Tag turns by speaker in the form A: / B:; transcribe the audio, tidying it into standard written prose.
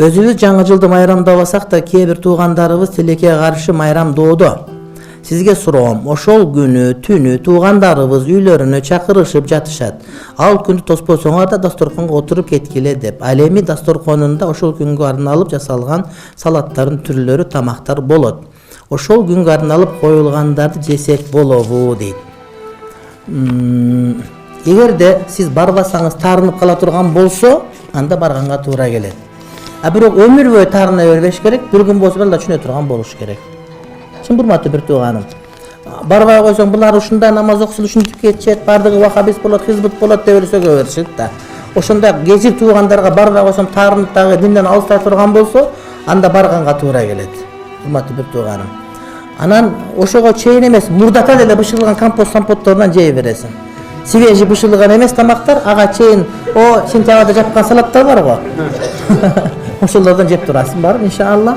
A: Өзүбүз жаңы жылды майрамдабасак да кээ бир туугандарыбыз тилекке каршы майрамдоодо. Сизге суроом, ошол күнү түнү туугандарыбыз үйлөрүнө чакырышып жатышат. Ал күндү тоспосоңор да дасторконго отуруп кеткиле деп. Ал эми дасторконунда ошол күнгө арналып жасалган салаттардын түрлөрү, тамактар болот. Ошол күнгө арналып коюлгандарды жесек болобу дейт. Эгерде сиз барбасаңыз таарынып кала турган болсо, анда барганга туура келет. А бирок өмүр бою таарына бербеш керек, бир күн болсо да түшүнө турган болуш керек. Чын урматтуу бир тууганым. Барбай койсоң булар ушундай намаз окусун ушинтип кетишет, бардыгы вахабист болот, хизбут болот деп өрсөгө беришет да. Ошондой кечир туугандарга барбай койсоң таарынып дагы динден алыстай турган болсо, анда барганга туура келет. Урматтуу бир тууганым. Анан ошого чейин эмес, мурдатан эле бышырылган компост-сампотторунан жей бересиң. Свежий бышырылган эмес тамактар, ага чейин сентябрда жапкан салаттар бар го. Ошолордон жеп турасың барып, иншалла.